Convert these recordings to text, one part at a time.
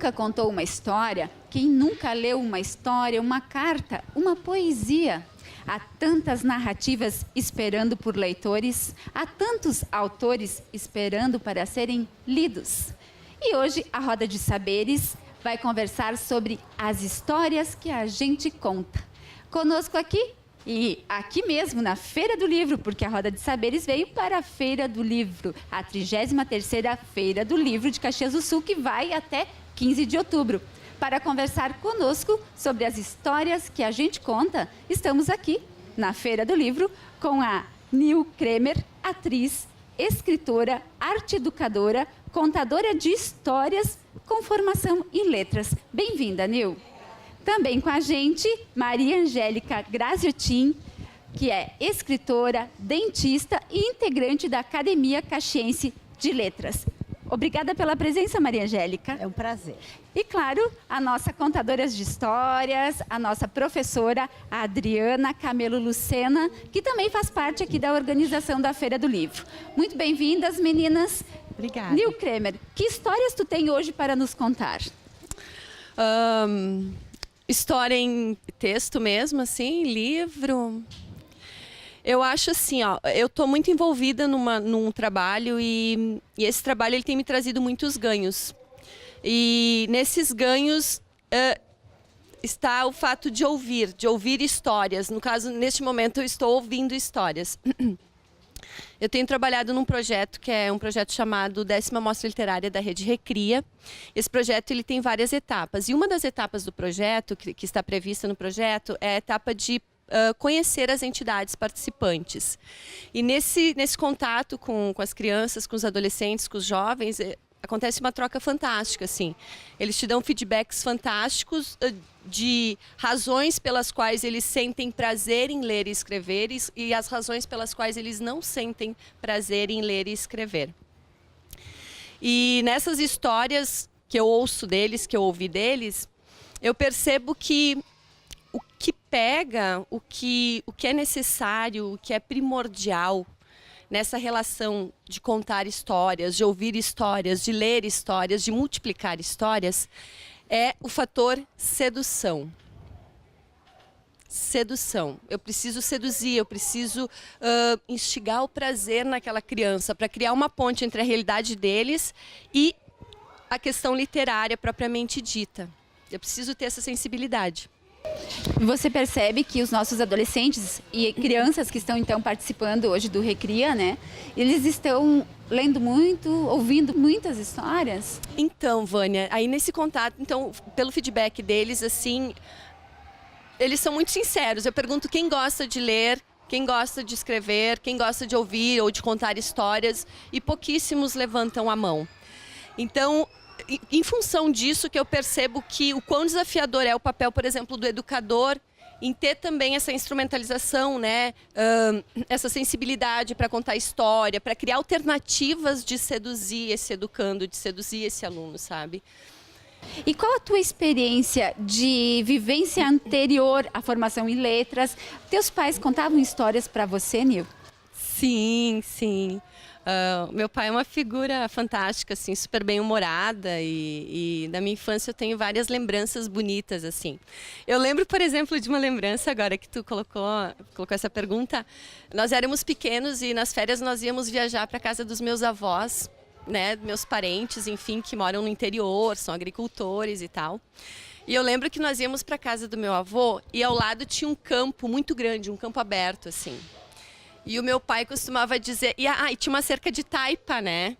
nunca contou uma história? Quem nunca leu uma história, uma carta, uma poesia? Há tantas narrativas esperando por leitores, há tantos autores esperando para serem lidos. E hoje a Roda de Saberes vai conversar sobre as histórias que a gente conta. Conosco aqui, e aqui mesmo na Feira do Livro, porque a Roda de Saberes veio para a Feira do Livro, a 33ª Feira do Livro de Caxias do Sul, que vai até 15 de outubro. Para conversar conosco sobre as histórias que a gente conta, estamos aqui na Feira do Livro com a Nil Kremer, atriz, escritora, arte educadora, contadora de histórias com formação em letras. Bem-vinda, Nil. Também com a gente, Maria Angélica Graziotin, que é escritora, dentista e integrante da Academia Caxiense de Letras. Obrigada pela presença, Maria Angélica. É um prazer. E, claro, a nossa contadora de histórias, a nossa professora, a Adriana Camelo Lucena, que também faz parte aqui da organização da Feira do Livro. Muito bem-vindas, meninas. Obrigada. Nil Kremer, que histórias tu tem hoje para nos contar? História em texto mesmo, assim, livro. Eu acho assim, ó, eu estou muito envolvida num trabalho e esse trabalho ele tem me trazido muitos ganhos. E nesses ganhos está o fato de ouvir histórias. No caso, neste momento, eu estou ouvindo histórias. Eu tenho trabalhado num projeto que é um projeto chamado 10ª Mostra Literária da Rede Recria. Esse projeto ele tem várias etapas. E uma das etapas do projeto, que está prevista no projeto, é a etapa de conhecer as entidades participantes. E nesse contato com as crianças, com os adolescentes, com os jovens, acontece uma troca fantástica, assim. Eles te dão feedbacks fantásticos de razões pelas quais eles sentem prazer em ler e escrever e as razões pelas quais eles não sentem prazer em ler e escrever. E nessas histórias que eu ouço deles, que eu ouvi deles, eu percebo que o que pega, o que é necessário, o que é primordial nessa relação de contar histórias, de ouvir histórias, de ler histórias, de multiplicar histórias, é o fator sedução. Sedução. Eu preciso seduzir, eu preciso instigar o prazer naquela criança para criar uma ponte entre a realidade deles e a questão literária propriamente dita. Eu preciso ter essa sensibilidade. Você percebe que os nossos adolescentes e crianças que estão então participando hoje do Recria, né? Eles estão lendo muito, ouvindo muitas histórias? Então, Vânia, aí nesse contato, então, pelo feedback deles, assim, eles são muito sinceros. Eu pergunto quem gosta de ler, quem gosta de escrever, quem gosta de ouvir ou de contar histórias, e pouquíssimos levantam a mão. Então, em função disso que eu percebo que o quão desafiador é o papel, por exemplo, do educador em ter também essa instrumentalização, né? Essa sensibilidade para contar história, para criar alternativas de seduzir esse educando, de seduzir esse aluno, sabe? E qual a tua experiência de vivência anterior à formação em letras? Teus pais contavam histórias para você, Nil? Sim, sim. Meu pai é uma figura fantástica, assim, super bem-humorada e da minha infância eu tenho várias lembranças bonitas, assim. Eu lembro, por exemplo, de uma lembrança agora que tu colocou essa pergunta. Nós éramos pequenos e nas férias nós íamos viajar para a casa dos meus avós, né, meus parentes, enfim, que moram no interior, são agricultores e tal. E eu lembro que nós íamos para a casa do meu avô e ao lado tinha um campo muito grande, um campo aberto, assim. E o meu pai costumava dizer... E tinha uma cerca de taipa, né?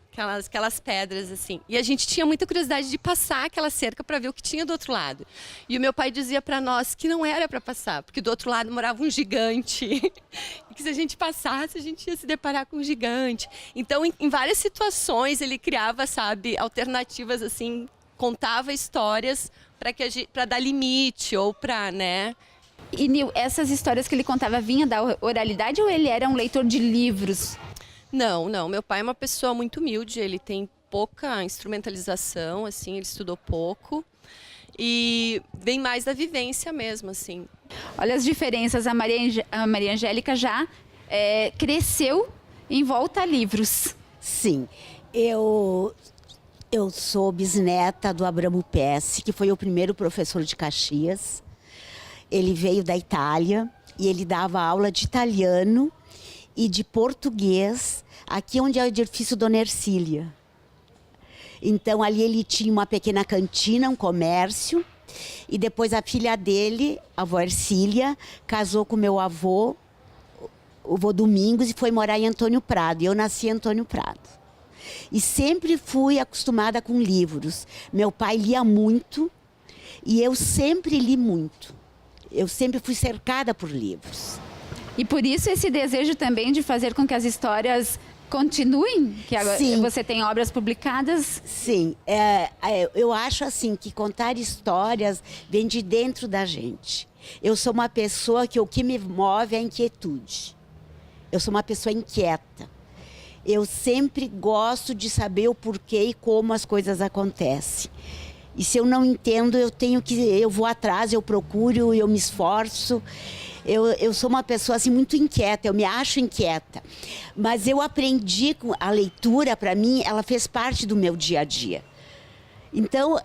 Aquelas pedras, assim. E a gente tinha muita curiosidade de passar aquela cerca para ver o que tinha do outro lado. E o meu pai dizia para nós que não era para passar, porque do outro lado morava um gigante. E que se a gente passasse, a gente ia se deparar com um gigante. Então, em várias situações, ele criava, sabe, alternativas, assim, contava histórias para dar limite ou para, né... E, Nil, essas histórias que ele contava vinha da oralidade ou ele era um leitor de livros? Não. Meu pai é uma pessoa muito humilde, ele tem pouca instrumentalização, assim, ele estudou pouco e vem mais da vivência mesmo, assim. Olha as diferenças, a Maria Angélica já cresceu em volta a livros. Sim, eu Eu sou bisneta do Abramo Pesce, que foi o primeiro professor de Caxias. Ele veio da Itália e ele dava aula de italiano e de português, aqui onde é o edifício Dona Ercília. Então, ali ele tinha uma pequena cantina, um comércio, e depois a filha dele, a avó Ercília, casou com meu avô, o avô Domingos, e foi morar em Antônio Prado. E eu nasci em Antônio Prado. E sempre fui acostumada com livros. Meu pai lia muito e eu sempre li muito. Eu sempre fui cercada por livros. E por isso esse desejo também de fazer com que as histórias continuem? Que agora você tem obras publicadas? Sim, eu acho assim que contar histórias vem de dentro da gente. Eu sou uma pessoa que o que me move é a inquietude. Eu sou uma pessoa inquieta. Eu sempre gosto de saber o porquê e como as coisas acontecem. E se eu não entendo, eu vou atrás, eu procuro, eu me esforço. Eu sou uma pessoa assim, muito inquieta, eu me acho inquieta. Mas eu aprendi com a leitura, para mim, ela fez parte do meu dia a dia. Então,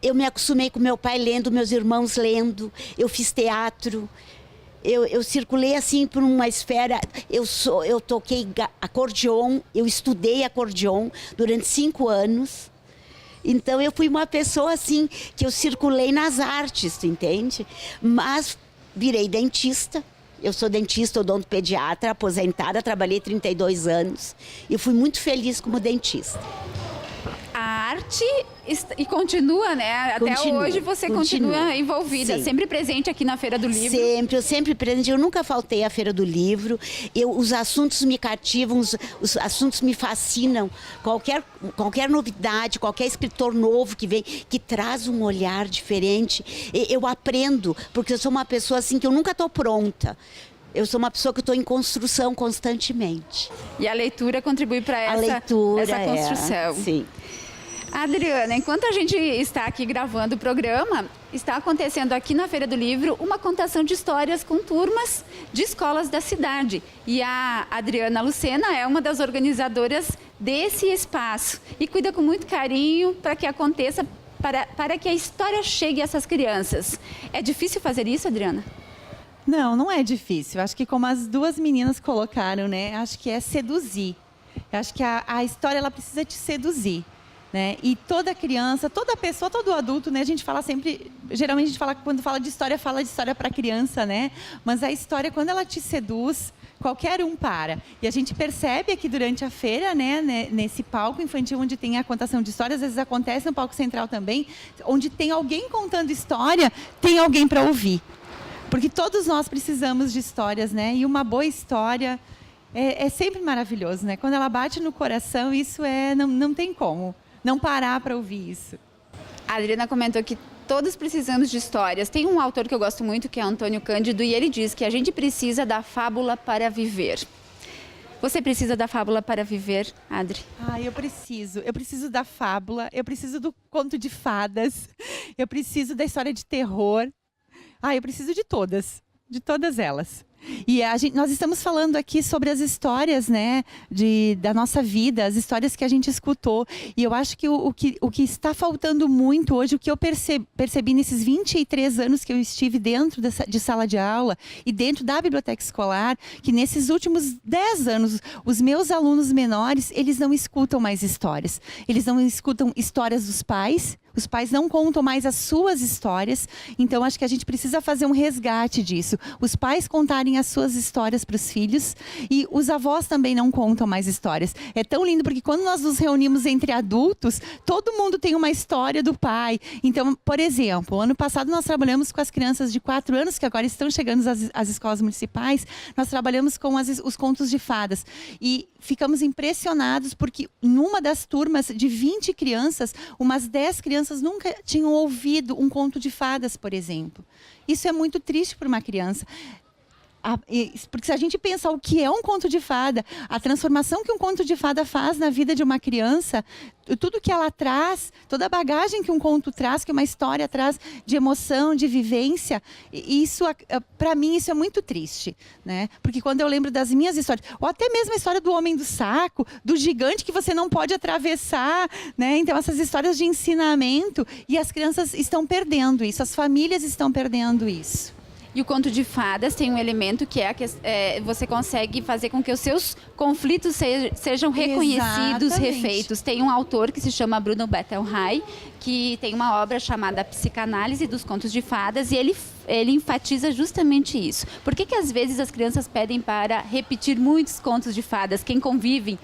eu me acostumei com meu pai lendo, meus irmãos lendo, eu fiz teatro. Eu circulei assim por uma esfera, eu toquei acordeon, eu estudei acordeon durante 5 anos. Então eu fui uma pessoa assim, que eu circulei nas artes, tu entende? Mas virei dentista, eu sou dentista, odontopediatra, aposentada, trabalhei 32 anos e fui muito feliz como dentista. A arte e continua, né? Até hoje você continua envolvida, sempre presente aqui na Feira do Livro. Sempre, eu sempre presente. Eu nunca faltei à Feira do Livro. Os assuntos me cativam, os assuntos me fascinam. Qualquer novidade, qualquer escritor novo que vem, que traz um olhar diferente, eu aprendo, porque eu sou uma pessoa assim que eu nunca estou pronta. Eu sou uma pessoa que estou em construção constantemente. E a leitura contribui para essa construção. Sim. Adriana, enquanto a gente está aqui gravando o programa, está acontecendo aqui na Feira do Livro uma contação de histórias com turmas de escolas da cidade. E a Adriana Lucena é uma das organizadoras desse espaço e cuida com muito carinho para que aconteça, para que a história chegue a essas crianças. É difícil fazer isso, Adriana? Não, não é difícil. Acho que como as duas meninas colocaram, né? Acho que é seduzir. Eu acho que a história ela precisa te seduzir. Né? E toda criança, toda pessoa, todo adulto, né? A gente fala sempre, geralmente a gente fala, quando fala de história para criança, né? Mas a história, quando ela te seduz, qualquer um para. E a gente percebe aqui durante a feira, né? Nesse palco infantil onde tem a contação de histórias, às vezes acontece no palco central também, onde tem alguém contando história, tem alguém para ouvir. Porque todos nós precisamos de histórias, né? E uma boa história é sempre maravilhoso, né? Quando ela bate no coração, isso não tem como não parar para ouvir isso. A Adriana comentou que todos precisamos de histórias. Tem um autor que eu gosto muito, que é Antônio Cândido, e ele diz que a gente precisa da fábula para viver. Você precisa da fábula para viver, Adri? Eu preciso. Eu preciso da fábula, eu preciso do conto de fadas, eu preciso da história de terror. Eu preciso de todas elas. E nós estamos falando aqui sobre as histórias, né, da nossa vida, as histórias que a gente escutou. E eu acho que o que está faltando muito hoje, o que eu percebi nesses 23 anos que eu estive dentro de sala de aula e dentro da biblioteca escolar, que nesses últimos 10 anos, os meus alunos menores, eles não escutam mais histórias. Eles não escutam histórias dos pais. Os pais não contam mais as suas histórias, então acho que a gente precisa fazer um resgate disso. Os pais contarem as suas histórias para os filhos e os avós também não contam mais histórias. É tão lindo porque quando nós nos reunimos entre adultos, todo mundo tem uma história do pai. Então, por exemplo, ano passado nós trabalhamos com as crianças de 4 anos, que agora estão chegando às escolas municipais, nós trabalhamos com os contos de fadas. E ficamos impressionados porque numa das turmas de 20 crianças, umas 10 crianças nunca tinham ouvido um conto de fadas, por exemplo. Isso é muito triste para uma criança. Porque se a gente pensar o que é um conto de fada, a transformação que um conto de fada faz na vida de uma criança, tudo que ela traz, toda a bagagem que um conto traz, que uma história traz de emoção, de vivência, isso, para mim, isso é muito triste, né? Porque quando eu lembro das minhas histórias, ou até mesmo a história do homem do saco, do gigante que você não pode atravessar, né? Então, essas histórias de ensinamento, e as crianças estão perdendo isso, as famílias estão perdendo isso. E o conto de fadas tem um elemento que você consegue fazer com que os seus conflitos sejam reconhecidos, Exatamente. refeitos. Tem um autor que se chama Bruno Bettelheim, que tem uma obra chamada Psicanálise dos Contos de Fadas, e ele enfatiza justamente isso. Por que às vezes as crianças pedem para repetir muitos contos de fadas? Quem convive,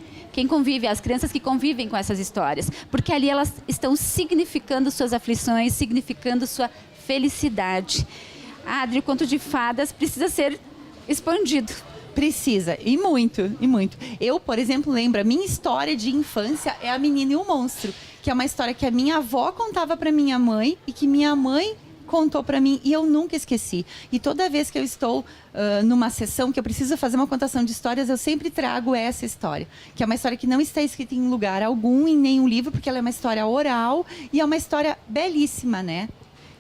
as crianças que convivem com essas histórias. Porque ali elas estão significando suas aflições, significando sua felicidade. Adri, o conto de fadas precisa ser expandido. Precisa, e muito, e muito. Eu, por exemplo, lembro, a minha história de infância é A Menina e o Monstro, que é uma história que a minha avó contava para minha mãe e que minha mãe contou para mim e eu nunca esqueci. E toda vez que eu estou numa sessão que eu preciso fazer uma contação de histórias, eu sempre trago essa história, que é uma história que não está escrita em lugar algum, em nenhum livro, porque ela é uma história oral e é uma história belíssima, né?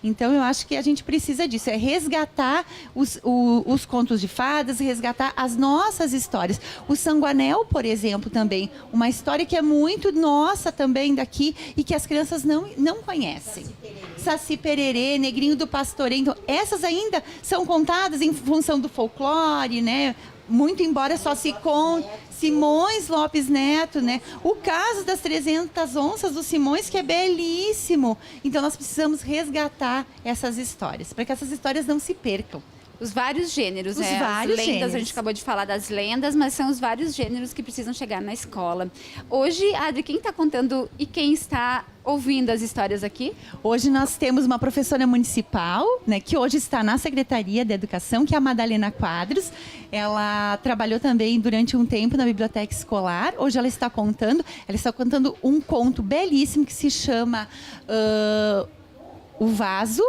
Então, eu acho que a gente precisa disso, é resgatar os contos de fadas, resgatar as nossas histórias. O Sanguanel, por exemplo, também, uma história que é muito nossa também daqui e que as crianças não conhecem. Saci Pererê, Negrinho do Pastoreio. Então, essas ainda são contadas em função do folclore, né? Muito embora só se conte Simões Lopes Neto, né? O caso das 300 onças do Simões, que é belíssimo. Então, nós precisamos resgatar essas histórias, para que essas histórias não se percam. Os vários gêneros, Os vários as lendas, gêneros. A gente acabou de falar das lendas, mas são os vários gêneros que precisam chegar na escola. Hoje, Adri, quem está contando e quem está ouvindo as histórias aqui? Hoje nós temos uma professora municipal, né, que hoje está na Secretaria da Educação, que é a Madalena Quadros. Ela trabalhou também durante um tempo na biblioteca escolar. Hoje ela está contando um conto belíssimo que se chama O Vaso,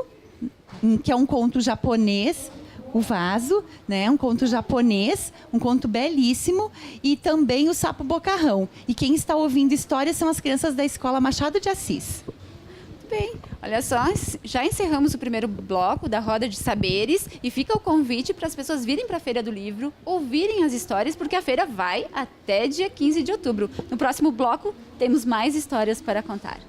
que é um conto japonês. O Vaso, né? Um conto japonês, um conto belíssimo, e também o Sapo Bocarrão. E quem está ouvindo histórias são as crianças da Escola Machado de Assis. Muito bem, olha só, já encerramos o primeiro bloco da Roda de Saberes e fica o convite para as pessoas virem para a Feira do Livro, ouvirem as histórias, porque a feira vai até dia 15 de outubro. No próximo bloco, temos mais histórias para contar.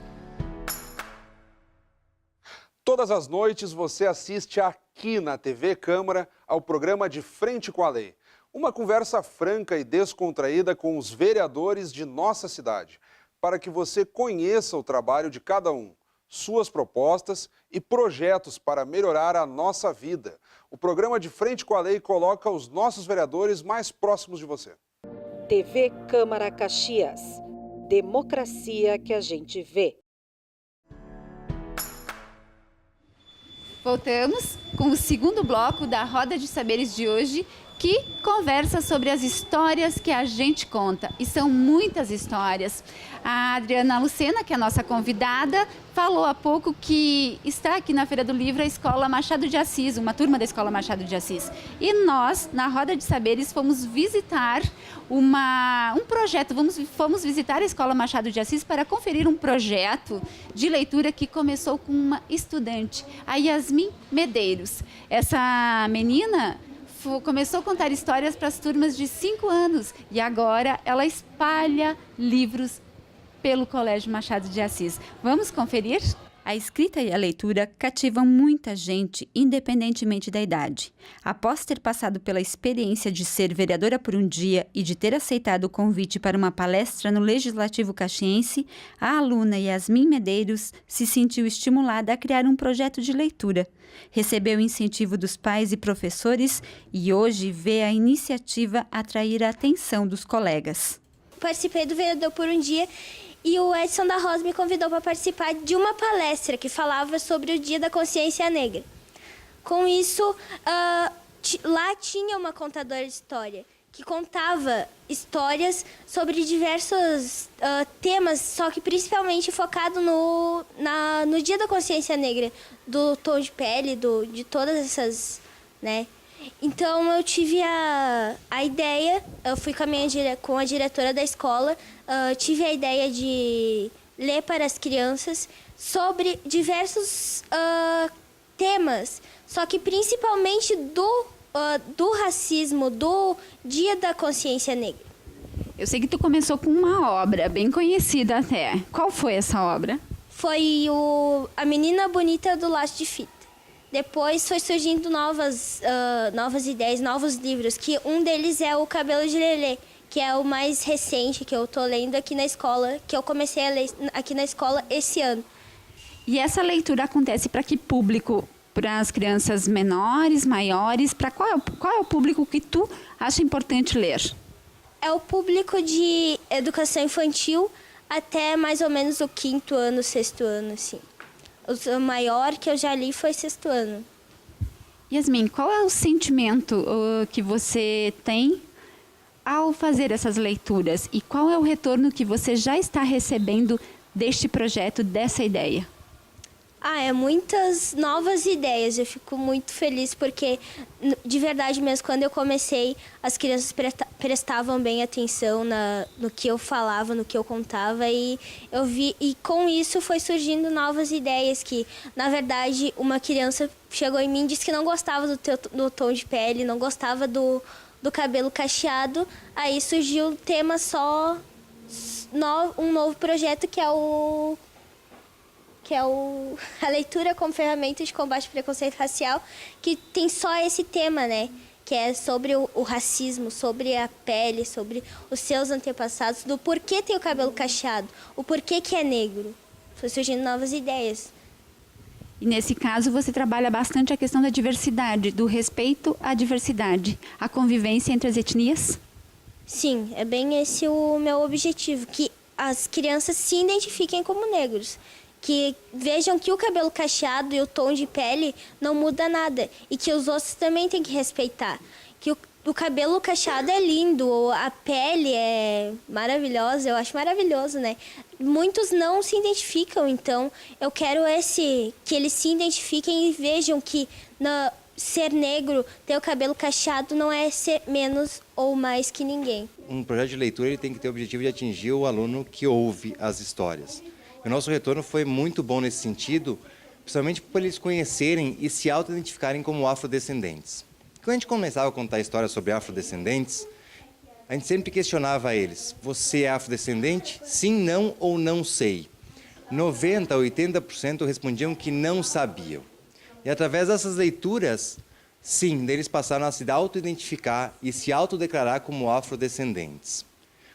Todas as noites você assiste aqui na TV Câmara ao programa De Frente com a Lei. Uma conversa franca e descontraída com os vereadores de nossa cidade, para que você conheça o trabalho de cada um, suas propostas e projetos para melhorar a nossa vida. O programa De Frente com a Lei coloca os nossos vereadores mais próximos de você. TV Câmara Caxias. Democracia que a gente vê. Voltamos com o segundo bloco da Roda de Saberes de hoje, que conversa sobre as histórias que a gente conta. E são muitas histórias. A Adriana Lucena, que é a nossa convidada, falou há pouco que está aqui na Feira do Livro a Escola Machado de Assis, uma turma da Escola Machado de Assis. E nós, na Roda de Saberes, fomos visitar um projeto, fomos visitar a Escola Machado de Assis para conferir um projeto de leitura que começou com uma estudante, a Yasmin Medeiros. Essa menina começou a contar histórias para as turmas de 5 anos e agora ela espalha livros pelo Colégio Machado de Assis. Vamos conferir? A escrita e a leitura cativam muita gente, independentemente da idade. Após ter passado pela experiência de ser vereadora por um dia e de ter aceitado o convite para uma palestra no Legislativo Caxiense, a aluna Yasmin Medeiros se sentiu estimulada a criar um projeto de leitura. Recebeu incentivo dos pais e professores e hoje vê a iniciativa atrair a atenção dos colegas. Participei do Vereador por um Dia e o Edson da Rosa me convidou para participar de uma palestra que falava sobre o Dia da Consciência Negra. Com isso, lá tinha uma contadora de história que contava histórias sobre diversos temas, só que principalmente focado no Dia da Consciência Negra, do tom de pele, de todas essas, né? Então eu tive a ideia, eu fui com a diretora da escola, tive a ideia de ler para as crianças sobre diversos temas, só que principalmente do racismo, do Dia da Consciência Negra. Eu sei que tu começou com uma obra bem conhecida até. Qual foi essa obra? Foi A Menina Bonita do Laço de Fita. Depois foi surgindo novas ideias, novos livros, que um deles é o Cabelo de Lelê, que é o mais recente que eu tô lendo aqui na escola, que eu comecei a ler aqui na escola esse ano. E essa leitura acontece para que público? Para as crianças menores, maiores? Para qual é o público que tu acha importante ler? É o público de educação infantil até mais ou menos o 5º ano, 6º ano, assim. O maior que eu já li foi 6º ano. Yasmin, qual é o sentimento que você tem ao fazer essas leituras? E qual é o retorno que você já está recebendo deste projeto, dessa ideia? É muitas novas ideias. Eu fico muito feliz porque, de verdade mesmo, quando eu comecei, as crianças prestavam bem atenção no que eu falava, no que eu contava. E eu vi, e com isso foi surgindo novas ideias que, na verdade, uma criança chegou em mim e disse que não gostava do tom de pele, não gostava do cabelo cacheado. Aí surgiu o tema um novo projeto que é a leitura como ferramenta de combate ao preconceito racial, que tem só esse tema, né? Que é sobre o racismo, sobre a pele, sobre os seus antepassados, do porquê tem o cabelo cacheado, o porquê que é negro. Foi surgindo novas ideias. E nesse caso você trabalha bastante a questão da diversidade, do respeito à diversidade, a convivência entre as etnias? Sim, é bem esse o meu objetivo, que as crianças se identifiquem como negros. Que vejam que o cabelo cacheado e o tom de pele não muda nada. E que os outros também têm que respeitar. Que o cabelo cacheado é lindo, a pele é maravilhosa, eu acho maravilhoso, né? Muitos não se identificam, então eu quero que eles se identifiquem e vejam que ser negro, ter o cabelo cacheado não é ser menos ou mais que ninguém. Um projeto de leitura ele tem que ter o objetivo de atingir o aluno que ouve as histórias. O nosso retorno foi muito bom nesse sentido, principalmente por eles conhecerem e se auto-identificarem como afrodescendentes. Quando a gente começava a contar histórias sobre afrodescendentes, a gente sempre questionava eles: você é afrodescendente? Sim, não ou não sei. 90% a 80% respondiam que não sabiam. E através dessas leituras, sim, eles passaram a se auto-identificar e se autodeclarar como afrodescendentes.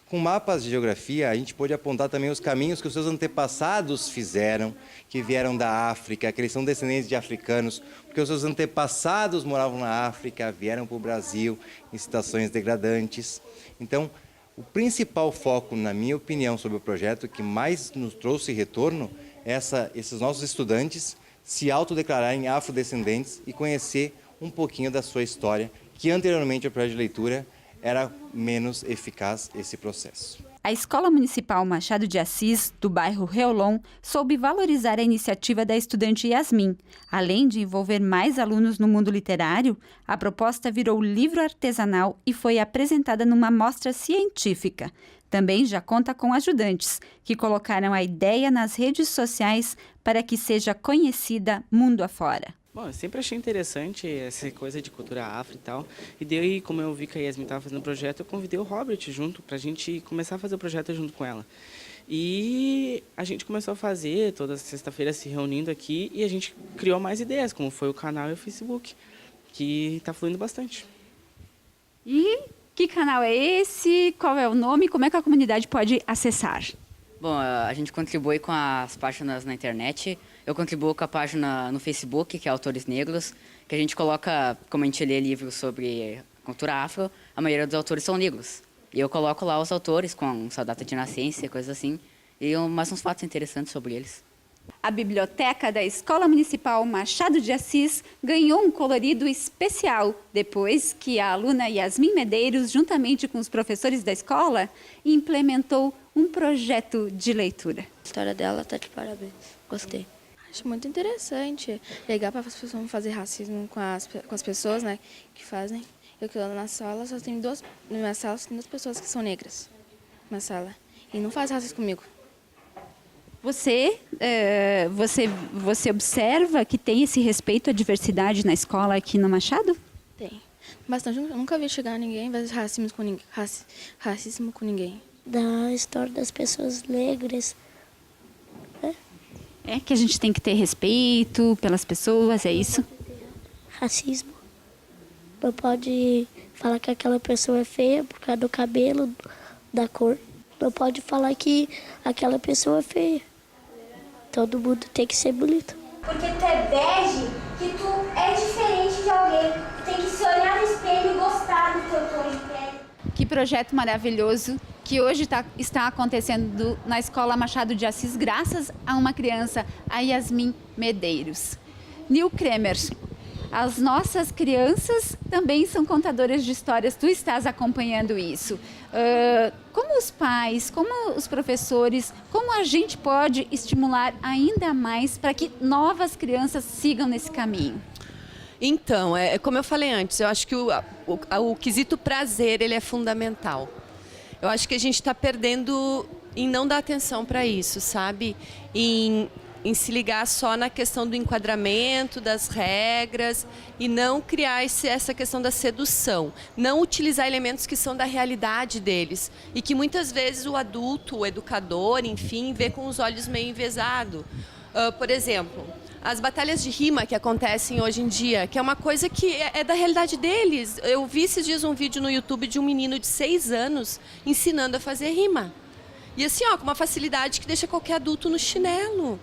Com mapas de geografia, a gente pôde apontar também os caminhos que os seus antepassados fizeram, que vieram da África, que eles são descendentes de africanos, porque os seus antepassados moravam na África, vieram para o Brasil em situações degradantes. Então, o principal foco, na minha opinião, sobre o projeto, que mais nos trouxe retorno, é esses nossos estudantes se autodeclararem afrodescendentes e conhecer um pouquinho da sua história, que anteriormente ao projeto de leitura era menos eficaz esse processo. A Escola Municipal Machado de Assis, do bairro Reolon, soube valorizar a iniciativa da estudante Yasmin. Além de envolver mais alunos no mundo literário, a proposta virou livro artesanal e foi apresentada numa mostra científica. Também já conta com ajudantes, que colocaram a ideia nas redes sociais para que seja conhecida mundo afora. Bom, eu sempre achei interessante essa coisa de cultura afro e tal. E daí, como eu vi que a Yasmin estava fazendo o projeto, eu convidei o Robert junto para a gente começar a fazer o projeto junto com ela. E a gente começou a fazer, toda sexta-feira se reunindo aqui, e a gente criou mais ideias, como foi o canal e o Facebook, que está fluindo bastante. E que canal é esse? Qual é o nome? Como é que a comunidade pode acessar? Bom, a gente contribui com as páginas na internet. Eu contribuo com a página no Facebook, que é Autores Negros, que a gente coloca, como a gente lê livros sobre cultura afro, a maioria dos autores são negros. E eu coloco lá os autores com sua data de nascença, coisas assim, e mais uns fatos interessantes sobre eles. A biblioteca da Escola Municipal Machado de Assis ganhou um colorido especial depois que a aluna Yasmin Medeiros, juntamente com os professores da escola, implementou um projeto de leitura. A história dela está de parabéns. Gostei. Acho muito interessante. Legal para as pessoas não fazer racismo com as pessoas, né, que fazem. Eu que na sala só tenho na minha sala só tem 2 pessoas que são negras na sala. E não faz racismo comigo. Você observa que tem esse respeito à diversidade na escola aqui no Machado? Tem. Bastante. Eu nunca vi chegar ninguém fazer racismo com ninguém. Da história das pessoas negras. É que a gente tem que ter respeito pelas pessoas, é isso? Racismo. Não pode falar que aquela pessoa é feia por causa do cabelo, da cor. Não pode falar que aquela pessoa é feia. Todo mundo tem que ser bonito. Porque tu é bege, que tu é diferente de alguém. Tu tem que se olhar no espelho e gostar do teu tom de pele. Que projeto maravilhoso que hoje está acontecendo na Escola Machado de Assis, graças a uma criança, a Yasmin Medeiros. Nil Kremer, as nossas crianças também são contadoras de histórias, tu estás acompanhando isso. Como os pais, como os professores, como a gente pode estimular ainda mais para que novas crianças sigam nesse caminho? Então, como eu falei antes, eu acho que o quesito prazer ele é fundamental. Eu acho que a gente está perdendo em não dar atenção para isso, sabe? Em se ligar só na questão do enquadramento, das regras e não criar essa questão da sedução. Não utilizar elementos que são da realidade deles e que muitas vezes o adulto, o educador, enfim, vê com os olhos meio enviesados. Por exemplo, as batalhas de rima que acontecem hoje em dia, que é uma coisa que é da realidade deles. Eu vi esses dias um vídeo no YouTube de um menino de 6 anos ensinando a fazer rima. E assim, com uma facilidade que deixa qualquer adulto no chinelo.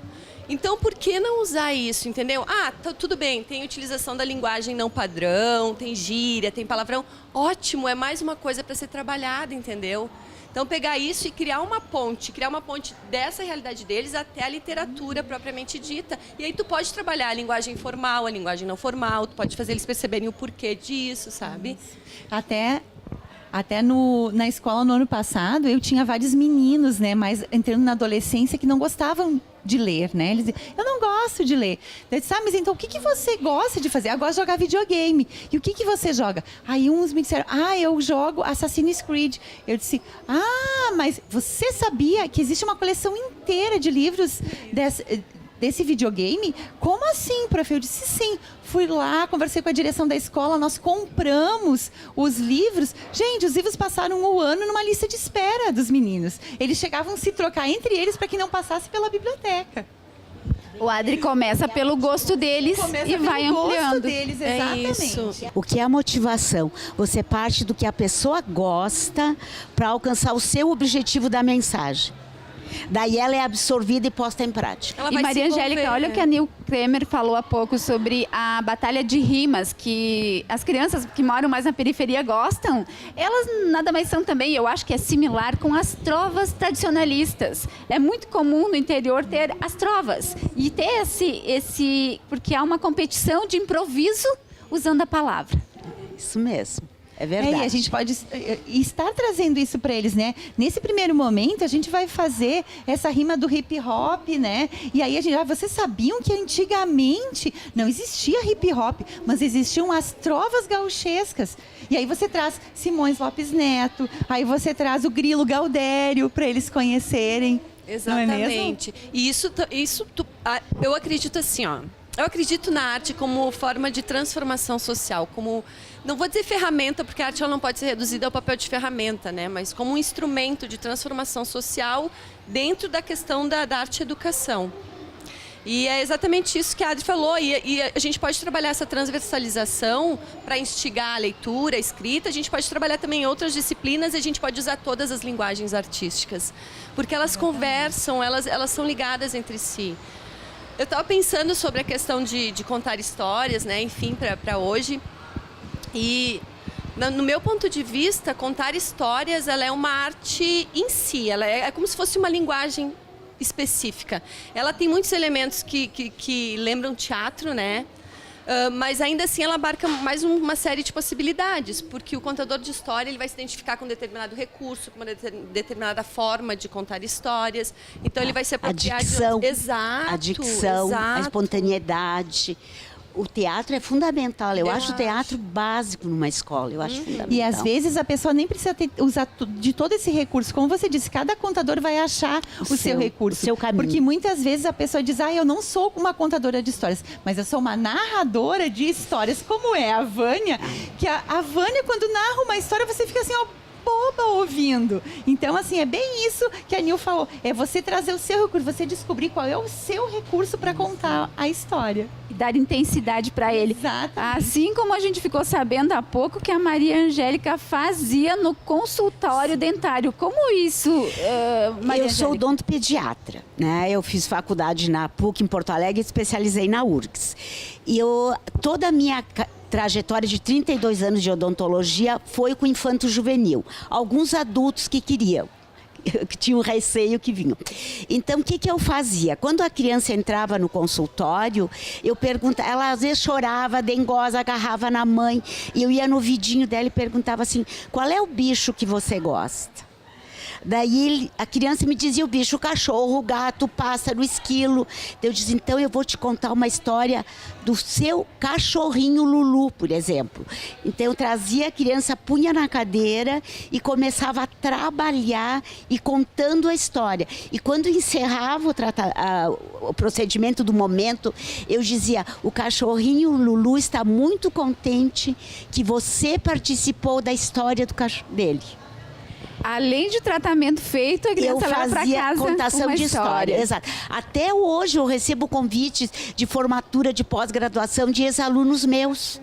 Então, por que não usar isso, entendeu? Tudo bem, tem utilização da linguagem não padrão, tem gíria, tem palavrão. Ótimo, é mais uma coisa para ser trabalhada, entendeu? Então, pegar isso e criar uma ponte dessa realidade deles até a literatura propriamente dita. E aí tu pode trabalhar a linguagem formal, a linguagem não formal, tu pode fazer eles perceberem o porquê disso, sabe? Até na escola no ano passado, eu tinha vários meninos, né, mas entrando na adolescência que não gostavam de ler, né? Eles diziam, eu não gosto de ler. Eu disse, mas então o que você gosta de fazer? Eu gosto de jogar videogame. E o que você joga? Aí uns me disseram, eu jogo Assassin's Creed. Eu disse, mas você sabia que existe uma coleção inteira de livros desse videogame? Como assim, prof? Eu disse, sim. Fui lá, conversei com a direção da escola, nós compramos os livros. Gente, os livros passaram um ano numa lista de espera dos meninos. Eles chegavam a se trocar entre eles para que não passasse pela biblioteca. O Adri começa pelo gosto deles e vai ampliando. Deles, exatamente. O que é a motivação? Você parte do que a pessoa gosta para alcançar o seu objetivo da mensagem. Daí ela é absorvida e posta em prática. E Maria Angélica, olha o que a Nil Kremer falou há pouco sobre a batalha de rimas, que as crianças que moram mais na periferia gostam. Elas nada mais são também, eu acho que é similar com as trovas tradicionalistas. É muito comum no interior ter as trovas e ter porque há uma competição de improviso usando a palavra. Isso mesmo. É verdade. E a gente pode estar trazendo isso para eles, né? Nesse primeiro momento, a gente vai fazer essa rima do hip hop, né? E aí vocês sabiam que antigamente não existia hip hop, mas existiam as trovas gauchescas. E aí você traz Simões Lopes Neto, aí você traz o Grilo Gaudério para eles conhecerem. Exatamente. Não é mesmo? E eu acredito assim, eu acredito na arte como forma de transformação social, como, não vou dizer ferramenta, porque a arte ela não pode ser reduzida ao papel de ferramenta, né? Mas como um instrumento de transformação social dentro da questão da arte e educação. E é exatamente isso que a Adri falou, e a gente pode trabalhar essa transversalização para instigar a leitura, a escrita, a gente pode trabalhar também em outras disciplinas e a gente pode usar todas as linguagens artísticas, porque elas conversam, elas são ligadas entre si. Eu estava pensando sobre a questão de contar histórias, né? Enfim, para hoje. E, no meu ponto de vista, contar histórias ela é uma arte em si. Ela é como se fosse uma linguagem específica. Ela tem muitos elementos que lembram teatro, né? Mas ainda assim ela abarca mais uma série de possibilidades, porque o contador de história ele vai se identificar com um determinado recurso, com uma determinada forma de contar histórias. Então ele vai se apropriar a dicção, a espontaneidade. O teatro é fundamental. Eu acho o teatro básico numa escola. Eu acho fundamental. E às vezes a pessoa nem precisa usar de todo esse recurso. Como você disse, cada contador vai achar o seu recurso. O seu caminho. Porque muitas vezes a pessoa diz, eu não sou uma contadora de histórias, mas eu sou uma narradora de histórias, como é a Vânia. Que a Vânia, quando narra uma história, você fica assim, boba ouvindo. Então, assim, é bem isso que a Nil falou. É você trazer o seu recurso, você descobrir qual é o seu recurso para contar a história. E dar intensidade para ele. Exatamente. Assim como a gente ficou sabendo há pouco que a Maria Angélica fazia no consultório dentário. Como isso, Maria Eu sou odontopediatra, né? Eu fiz faculdade na PUC em Porto Alegre e especializei na URGS. E toda a minha trajetória de 32 anos de odontologia foi com infanto-juvenil. Alguns adultos que queriam, que tinham receio que vinham. Então, o que eu fazia? Quando a criança entrava no consultório, eu perguntava, ela às vezes chorava, dengosa, agarrava na mãe, e eu ia no vidinho dela e perguntava assim, qual é o bicho que você gosta? Daí a criança me dizia o bicho, o cachorro, o gato, o pássaro, o esquilo. Eu dizia, então eu vou te contar uma história do seu cachorrinho Lulu, por exemplo. Então eu trazia a criança, punha na cadeira e começava a trabalhar e contando a história. E quando encerrava o procedimento do momento, eu dizia, o cachorrinho Lulu está muito contente que você participou da história do cachorro dele. Além de tratamento feito, a criança leva para casa contação de história. Exato. Até hoje eu recebo convites de formatura de pós-graduação de ex-alunos meus.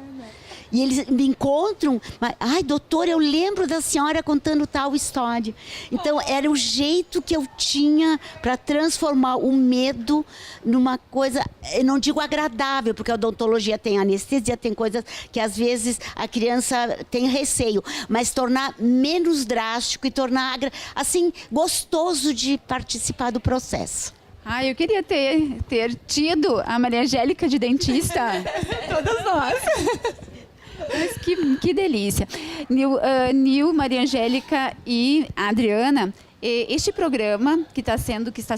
E eles me encontram, ai, doutora, eu lembro da senhora contando tal história. Então, era o jeito que eu tinha para transformar o medo numa coisa, eu não digo agradável, porque a odontologia tem anestesia, tem coisas que às vezes a criança tem receio, mas tornar menos drástico e tornar, assim, gostoso de participar do processo. Eu queria ter tido a Maria Angélica de dentista. Todos nós. Mas que delícia. Nil, Maria Angélica e Adriana, este programa que está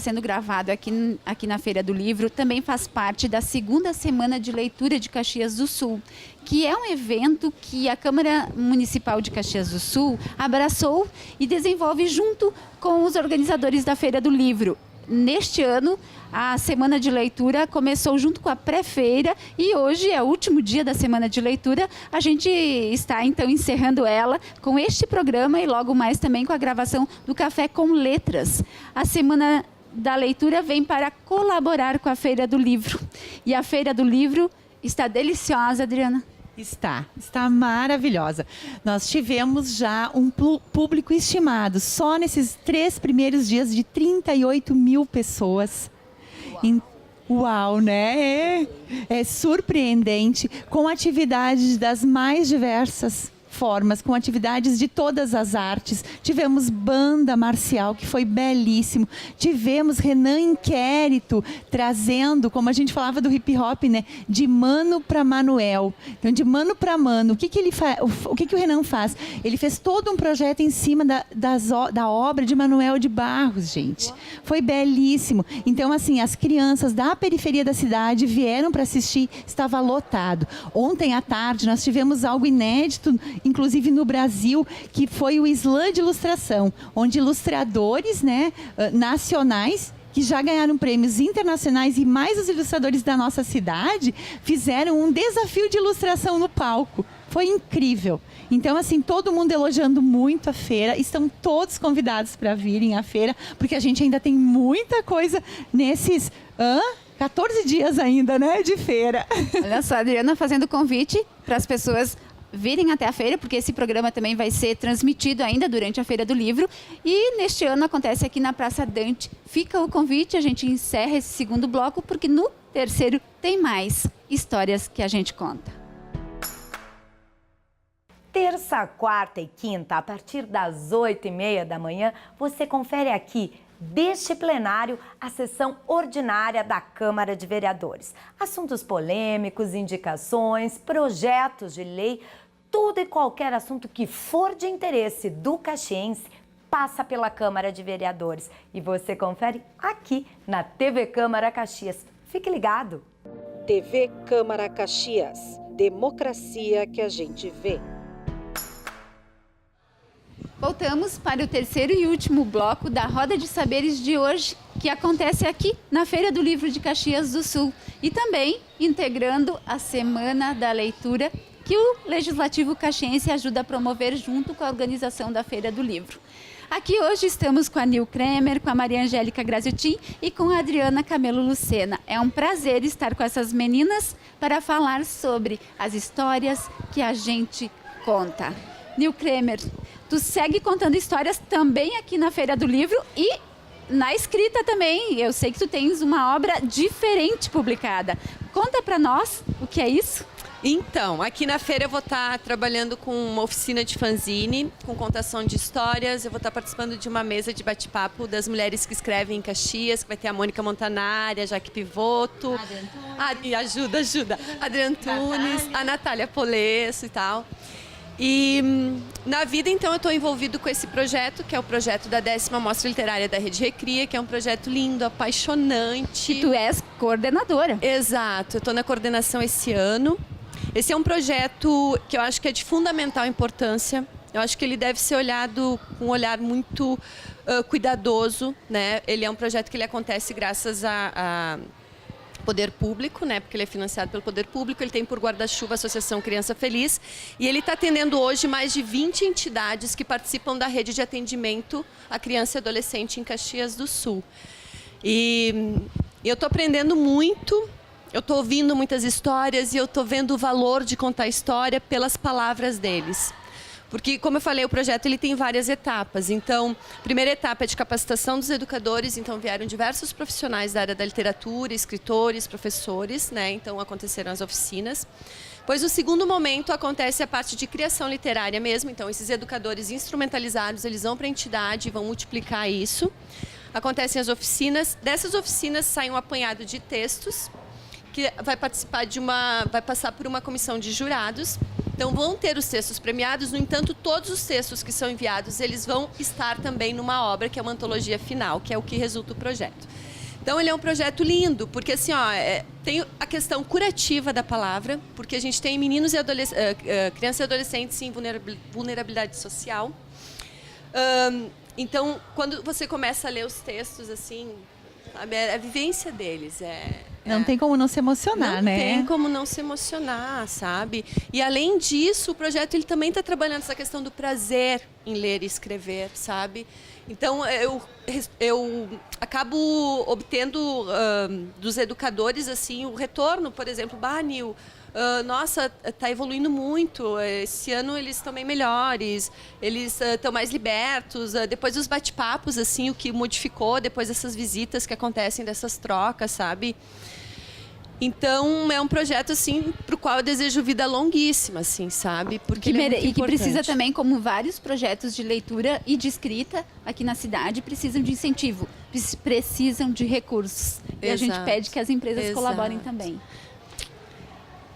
sendo gravado aqui na Feira do Livro também faz parte da segunda semana de leitura de Caxias do Sul, que é um evento que a Câmara Municipal de Caxias do Sul abraçou e desenvolve junto com os organizadores da Feira do Livro. Neste ano, a Semana de Leitura começou junto com a pré-feira e hoje é o último dia da Semana de Leitura. A gente está, então, encerrando ela com este programa e logo mais também com a gravação do Café com Letras. A Semana da Leitura vem para colaborar com a Feira do Livro. E a Feira do Livro está deliciosa, Adriana. Está maravilhosa. Nós tivemos já um público estimado, só nesses 3 primeiros dias, de 38 mil pessoas. Uau, né? É surpreendente, com atividades das mais diversas formas, com atividades de todas as artes. Tivemos banda marcial, que foi belíssimo. Tivemos Renan Inquérito, trazendo, como a gente falava do hip hop, né? De mano para Manuel. Então, de mano para mano. O que o Renan faz? Ele fez todo um projeto em cima da obra de Manuel de Barros, gente. Foi belíssimo. Então, assim, as crianças da periferia da cidade vieram para assistir, estava lotado. Ontem à tarde, nós tivemos algo inédito, inclusive no Brasil, que foi o Slam de Ilustração, onde ilustradores, né, nacionais, que já ganharam prêmios internacionais, e mais os ilustradores da nossa cidade, fizeram um desafio de ilustração no palco. Foi incrível. Então, assim, todo mundo elogiando muito a feira. Estão todos convidados para virem à feira, porque a gente ainda tem muita coisa nesses 14 dias ainda, né, de feira. Olha só, a Adriana fazendo convite para as pessoas virem até a feira, porque esse programa também vai ser transmitido ainda durante a Feira do Livro. E neste ano acontece aqui na Praça Dante. Fica o convite, a gente encerra esse segundo bloco, porque no terceiro tem mais histórias que a gente conta. Terça, quarta e quinta, a partir das 8h30 da manhã, você confere aqui deste plenário a sessão ordinária da Câmara de Vereadores. Assuntos polêmicos, indicações, projetos de lei, tudo e qualquer assunto que for de interesse do caxiense passa pela Câmara de Vereadores. E você confere aqui na TV Câmara Caxias. Fique ligado! TV Câmara Caxias. Democracia que a gente vê. Voltamos para o terceiro e último bloco da Roda de Saberes de hoje, que acontece aqui na Feira do Livro de Caxias do Sul e também integrando a Semana da Leitura, que o Legislativo Caxiense ajuda a promover junto com a organização da Feira do Livro. Aqui hoje estamos com a Nil Kremer, com a Maria Angélica Graziotin e com a Adriana Camelo Lucena. É um prazer estar com essas meninas para falar sobre as histórias que a gente conta. Nil Kremer, tu segue contando histórias também aqui na Feira do Livro e na escrita também. Eu sei que tu tens uma obra diferente publicada. Conta para nós o que é isso. Então, aqui na feira eu vou estar trabalhando com uma oficina de fanzine, com contação de histórias. Eu vou estar participando de uma mesa de bate-papo das mulheres que escrevem em Caxias, que vai ter a Mônica Montanari, a Jaque Pivoto, ajuda, Adriana Antunes, a Natália Polesso e tal. E na vida, então, eu estou envolvido com esse projeto, que é o projeto da 10ª Mostra Literária da Rede Recria, que é um projeto lindo, apaixonante. E tu és coordenadora. Exato, eu estou na coordenação esse ano. Esse é um projeto que eu acho que é de fundamental importância. Eu acho que ele deve ser olhado com um olhar muito cuidadoso, né? Ele é um projeto que ele acontece graças a poder público, né? Porque ele é financiado pelo poder público, ele tem por guarda-chuva a Associação Criança Feliz e ele está atendendo hoje mais de 20 entidades que participam da rede de atendimento à criança e adolescente em Caxias do Sul. E eu estou aprendendo muito. Eu estou ouvindo muitas histórias e eu estou vendo o valor de contar história pelas palavras deles. Porque, como eu falei, o projeto ele tem várias etapas. Então, a primeira etapa é de capacitação dos educadores. Então, vieram diversos profissionais da área da literatura, escritores, professores, né? Então, aconteceram as oficinas. Pois, no segundo momento, acontece a parte de criação literária mesmo. Então, esses educadores instrumentalizados, eles vão para a entidade e vão multiplicar isso. Acontecem as oficinas. Dessas oficinas, sai um apanhado de textos que vai passar por uma comissão de jurados. Então vão ter os textos premiados, no entanto, todos os textos que são enviados, eles vão estar também numa obra que é uma antologia final, que é o que resulta o projeto. Então ele é um projeto lindo, porque assim, tem a questão curativa da palavra, porque a gente tem meninos e crianças e adolescentes em vulnerabilidade social. Então, quando você começa a ler os textos, assim, a vivência deles não tem como não se emocionar, né? Não tem como não se emocionar, sabe? E além disso, o projeto ele também está trabalhando essa questão do prazer em ler e escrever, sabe? Então, eu acabo obtendo dos educadores assim o retorno, por exemplo, Nil, nossa, está evoluindo muito, esse ano eles estão bem melhores, eles estão mais libertos, depois dos bate-papos, assim, o que modificou depois dessas visitas que acontecem, dessas trocas, sabe? Então, é um projeto, assim, para o qual eu desejo vida longuíssima, assim, sabe? Porque ele é muito e que precisa importante. também, como vários projetos de leitura e de escrita aqui na cidade, precisam de incentivo, precisam de recursos. E a gente pede que as empresas colaborem também.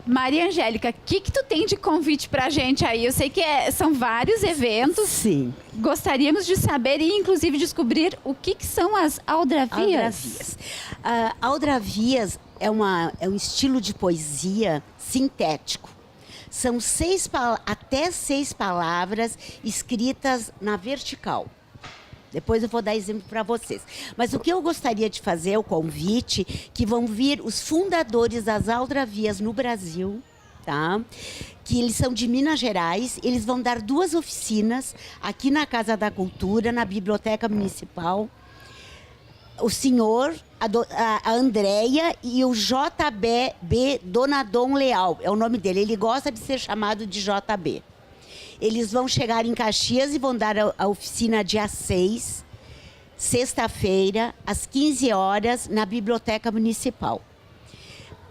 Maria Angélica, o que tu tem de convite pra gente aí? Eu sei que são vários eventos. Sim. Gostaríamos de saber e, inclusive, descobrir o que são as aldravias. Aldravias é um estilo de poesia sintético. São até 6 palavras escritas na vertical. Depois eu vou dar exemplo para vocês. Mas o que eu gostaria de fazer é o convite que vão vir os fundadores das aldravias no Brasil, tá? Que eles são de Minas Gerais. Eles vão dar 2 oficinas aqui na Casa da Cultura, na Biblioteca Municipal. O senhor, a Andréia e o JB Donadon Leal, é o nome dele. Ele gosta de ser chamado de JB. Eles vão chegar em Caxias e vão dar a oficina dia 6, sexta-feira, às 15 horas, na Biblioteca Municipal.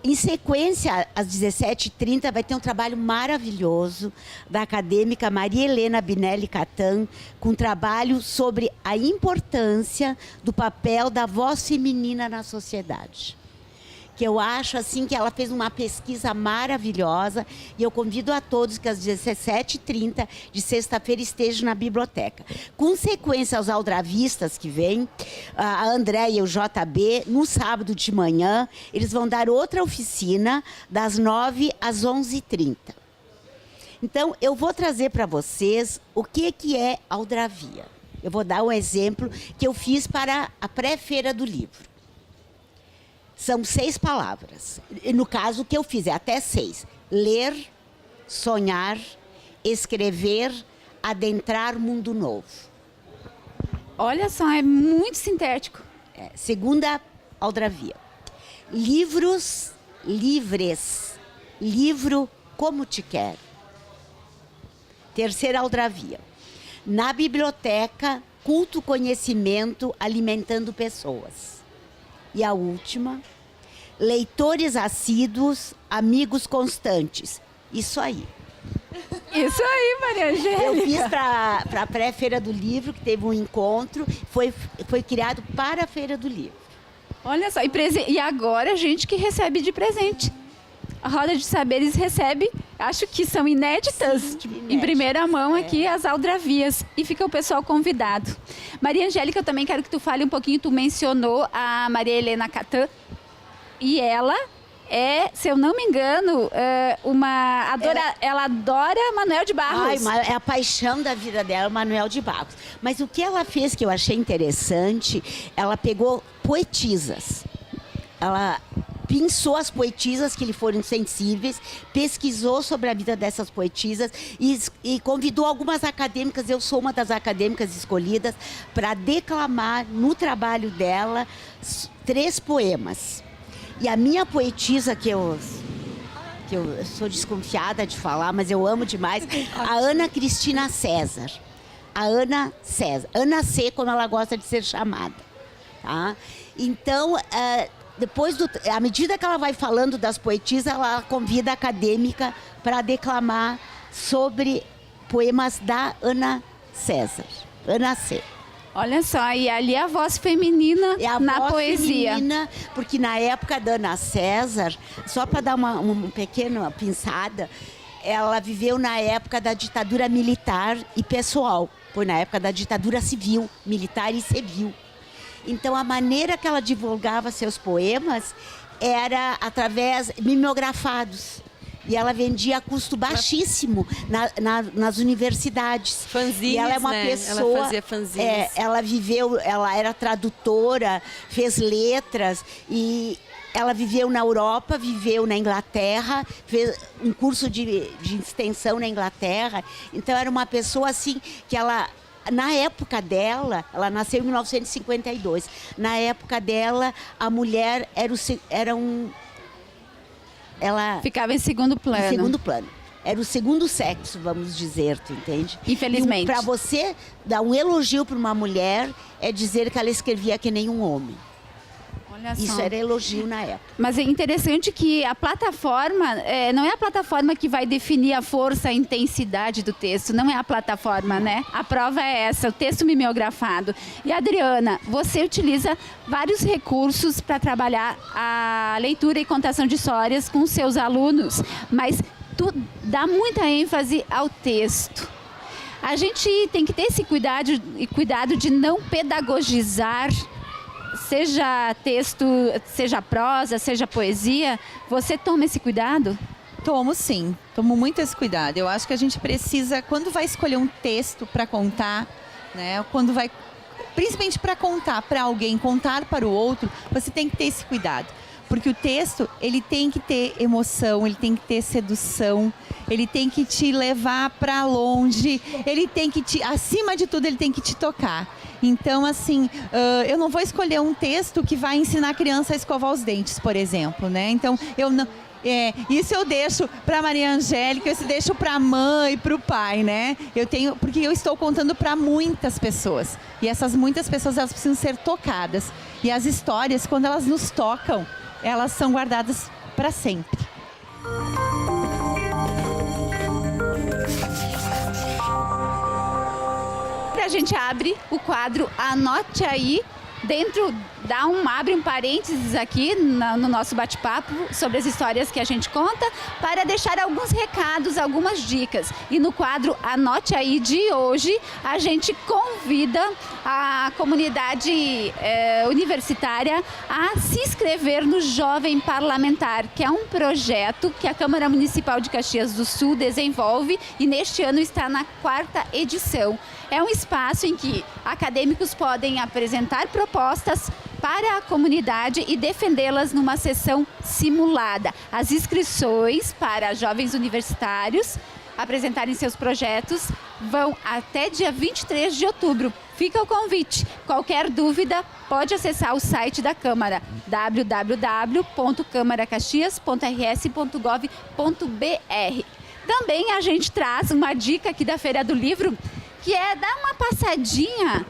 Em sequência, às 17h30, vai ter um trabalho maravilhoso da acadêmica Maria Helena Binelli Catan, com um trabalho sobre a importância do papel da voz feminina na sociedade. Que eu acho assim que ela fez uma pesquisa maravilhosa e eu convido a todos que às 17h30 de sexta-feira estejam na biblioteca. Com sequência aos aldravistas que vêm, a André e o JB, no sábado de manhã, eles vão dar outra oficina das 9 às 11h30. Então, eu vou trazer para vocês o que é aldravia. Eu vou dar um exemplo que eu fiz para a pré-feira do livro. São 6 palavras. No caso, o que eu fiz é até 6. Ler, sonhar, escrever, adentrar mundo novo. Olha só, é muito sintético. Segunda aldravia. Livros livres. Livro como te quer. Terceira aldravia. Na biblioteca, culto conhecimento alimentando pessoas. E a última, leitores assíduos, amigos constantes. Isso aí. Isso aí, Maria Angélica. Eu fiz para a pré-feira do livro, que teve um encontro, foi criado para a Feira do Livro. Olha só, e agora a gente que recebe de presente. A Roda de Saberes recebe, acho que são inéditas, em primeira mão aqui, as aldravias. E fica o pessoal convidado. Maria Angélica, eu também quero que tu fale um pouquinho, tu mencionou a Maria Helena Catan. E ela é, se eu não me engano, ela adora Manuel de Barros. É a paixão da vida dela, Manuel de Barros. Mas o que ela fez que eu achei interessante, ela pegou poetisas. Ela pensou as poetisas que lhe foram sensíveis, pesquisou sobre a vida dessas poetisas e convidou algumas acadêmicas, eu sou uma das acadêmicas escolhidas, para declamar no trabalho dela 3 poemas. E a minha poetisa, que eu sou desconfiada de falar, mas eu amo demais, a Ana Cristina César. A Ana César. Ana C, como ela gosta de ser chamada. Tá? Então, à medida que ela vai falando das poetisas, ela convida a acadêmica para declamar sobre poemas da Ana César. Ana C. Olha só, e ali a voz feminina na poesia. Feminina, porque na época da Ana César, só para dar uma pequena pinçada, ela viveu na época da ditadura militar e pessoal. Foi na época da ditadura civil, militar e civil. Então, a maneira que ela divulgava seus poemas era através mimeografados. E ela vendia a custo baixíssimo nas universidades. Fanzines, e ela é uma pessoa, ela fazia fanzines. Ela era tradutora, fez letras e ela viveu na Europa, viveu na Inglaterra, fez um curso de extensão na Inglaterra. Então, era uma pessoa assim que ela... Na época dela, ela nasceu em 1952. Na época dela, a mulher ela ficava em segundo plano. Em segundo plano. Era o segundo sexo, vamos dizer, tu entende? Infelizmente. Para você dar um elogio para uma mulher, é dizer que ela escrevia que nem um homem. Olha só. Isso era elogio na época. Mas é interessante que a plataforma, não é a plataforma que vai definir a força, a intensidade do texto, não é a plataforma, né? A prova é essa, o texto mimeografado. E Adriana, você utiliza vários recursos para trabalhar a leitura e contação de histórias com seus alunos, mas tu dá muita ênfase ao texto. A gente tem que ter esse cuidado de não pedagogizar, seja texto, seja prosa, seja poesia. Você toma esse cuidado? Tomo sim, tomo muito esse cuidado. Eu acho que a gente precisa, quando vai escolher um texto para contar, né, principalmente para contar para alguém, contar para o outro, você tem que ter esse cuidado. Porque o texto, ele tem que ter emoção, ele tem que ter sedução, ele tem que te levar para longe, ele tem que acima de tudo, ele tem que te tocar. Então, assim, eu não vou escolher um texto que vai ensinar a criança a escovar os dentes, por exemplo, né? Então, eu não... isso eu deixo para Maria Angélica, isso eu deixo para a mãe e para o pai, né? Porque eu estou contando para muitas pessoas. E essas muitas pessoas, elas precisam ser tocadas. E as histórias, quando elas nos tocam, elas são guardadas para sempre. A gente abre o quadro Anote Aí, abre um parênteses aqui no nosso bate-papo sobre as histórias que a gente conta, para deixar alguns recados, algumas dicas. E no quadro Anote Aí de hoje, a gente convida a comunidade universitária a se inscrever no Jovem Parlamentar, que é um projeto que a Câmara Municipal de Caxias do Sul desenvolve e neste ano está na 4ª edição. É um espaço em que acadêmicos podem apresentar propostas para a comunidade e defendê-las numa sessão simulada. As inscrições para jovens universitários apresentarem seus projetos vão até dia 23 de outubro. Fica o convite. Qualquer dúvida, pode acessar o site da Câmara, www.câmaracaxias.rs.gov.br. Também a gente traz uma dica aqui da Feira do Livro, que é dar uma passadinha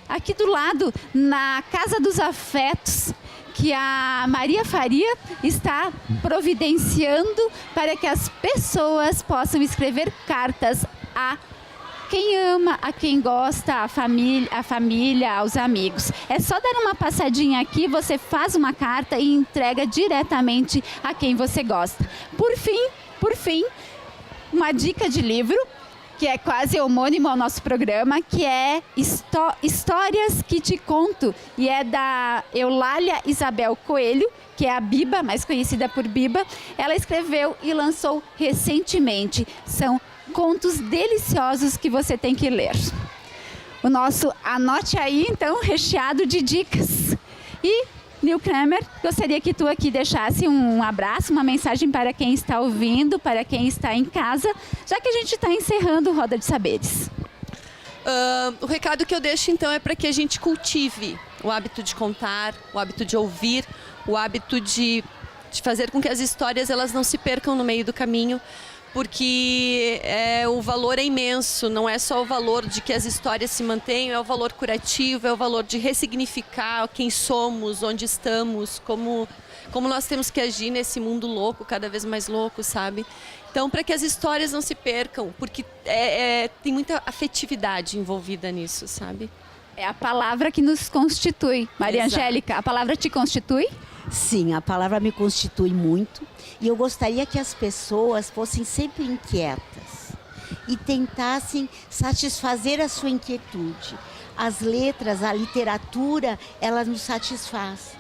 aqui do lado, na Casa dos Afetos, que a Maria Faria está providenciando para que as pessoas possam escrever cartas a quem ama, a quem gosta, a família, aos amigos. É só dar uma passadinha aqui, você faz uma carta e entrega diretamente a quem você gosta. Por fim, uma dica de livro, que é quase homônimo ao nosso programa, que é Histórias que Te Conto, e é da Eulália Isabel Coelho, que é a Biba, mais conhecida por Biba. Ela escreveu e lançou recentemente. São contos deliciosos que você tem que ler. O nosso Anote Aí, então, recheado de dicas. E, Nil Kramer, gostaria que tu aqui deixasse um abraço, uma mensagem para quem está ouvindo, para quem está em casa, já que a gente está encerrando o Roda de Saberes. O recado que eu deixo, então, é para que a gente cultive o hábito de contar, o hábito de ouvir, o hábito de fazer com que as histórias elas não se percam no meio do caminho, porque o valor é imenso, não é só o valor de que as histórias se mantenham, é o valor curativo, é o valor de ressignificar quem somos, onde estamos, como nós temos que agir nesse mundo louco, cada vez mais louco, sabe? Então, para que as histórias não se percam, porque tem muita afetividade envolvida nisso, sabe? É a palavra que nos constitui. Maria Angélica, a palavra te constitui? Sim, a palavra me constitui muito. E eu gostaria que as pessoas fossem sempre inquietas e tentassem satisfazer a sua inquietude. As letras, a literatura, ela nos satisfaz.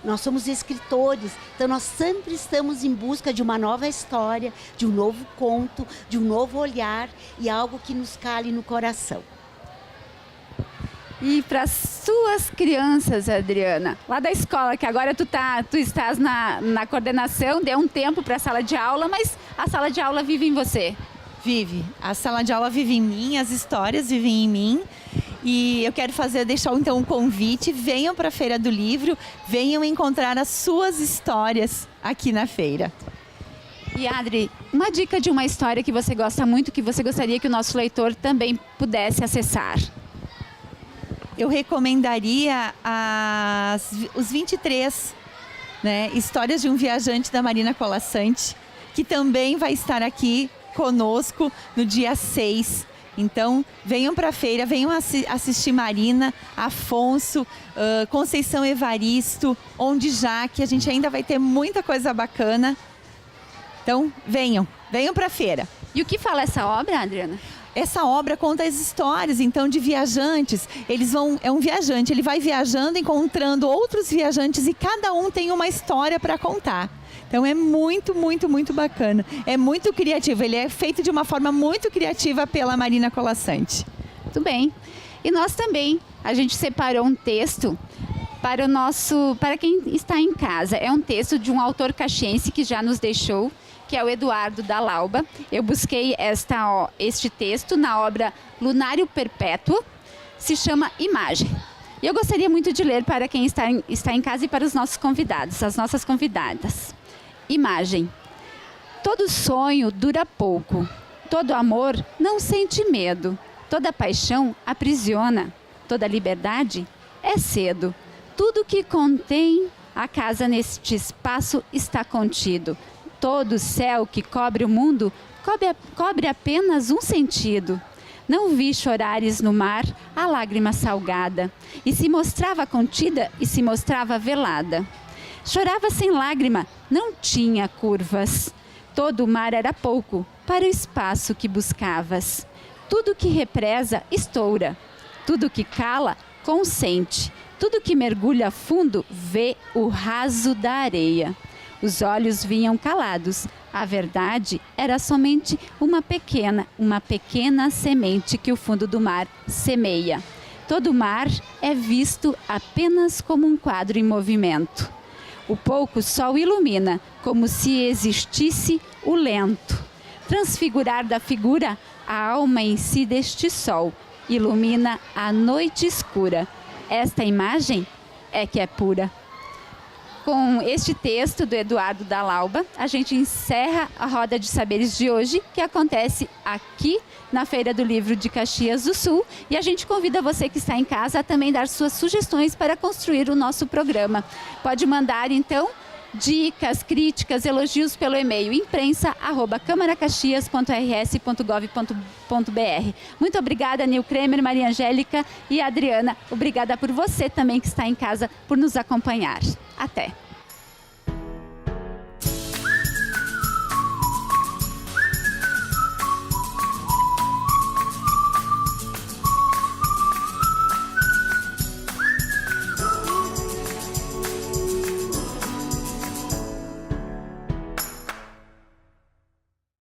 Nós somos escritores, então nós sempre estamos em busca de uma nova história, de um novo conto, de um novo olhar e algo que nos cale no coração. E para as suas crianças, Adriana, lá da escola, que agora tu estás na coordenação, deu um tempo para a sala de aula, mas a sala de aula vive em você. Vive. A sala de aula vive em mim, as histórias vivem em mim. E eu quero deixar então um convite, venham para a Feira do Livro, venham encontrar as suas histórias aqui na feira. E Adri, uma dica de uma história que você gosta muito, que você gostaria que o nosso leitor também pudesse acessar. Eu recomendaria os 23, Histórias de um Viajante, da Marina Colasanti, que também vai estar aqui conosco no dia 6. Então, venham para a feira, venham assistir Marina, Afonso, Conceição Evaristo, Onde Jaque, a gente ainda vai ter muita coisa bacana. Então, venham para a feira. E o que fala essa obra, Adriana? Essa obra conta as histórias, então, de viajantes. É um viajante, ele vai viajando, encontrando outros viajantes e cada um tem uma história para contar. Então é muito, muito, muito bacana. É muito criativo, ele é feito de uma forma muito criativa pela Marina Colasanti. Muito bem. E nós também, a gente separou um texto para quem está em casa. É um texto de um autor caxiense que já nos deixou, que é o Eduardo Dalauba. Eu busquei este texto na obra Lunário Perpétuo, se chama Imagem. E eu gostaria muito de ler para quem está em casa e para os nossos convidados, as nossas convidadas. Imagem. Todo sonho dura pouco, todo amor não sente medo, toda paixão aprisiona, toda liberdade é cedo. Tudo que contém A casa neste espaço está contido. Todo o céu que cobre o mundo cobre apenas um sentido. Não vi chorares no mar a lágrima salgada, e se mostrava contida e se mostrava velada. Chorava sem lágrima, não tinha curvas. Todo o mar era pouco para o espaço que buscavas. Tudo que represa, estoura. Tudo que cala, consente. Tudo que mergulha fundo, vê o raso da areia. Os olhos vinham calados. A verdade era somente uma pequena semente que o fundo do mar semeia. Todo mar é visto apenas como um quadro em movimento. O pouco sol ilumina, como se existisse o lento. Transfigurar da figura a alma em si deste sol, ilumina a noite escura. Esta imagem é que é pura. Com este texto do Eduardo Dalauba, a gente encerra a Roda de Saberes de hoje, que acontece aqui na Feira do Livro de Caxias do Sul. E a gente convida você que está em casa a também dar suas sugestões para construir o nosso programa. Pode mandar, então, dicas, críticas, elogios pelo e-mail imprensa@camaracaxias.rs.gov.br. Muito obrigada, Nil Kremer, Maria Angélica e Adriana. Obrigada por você também que está em casa por nos acompanhar. Até!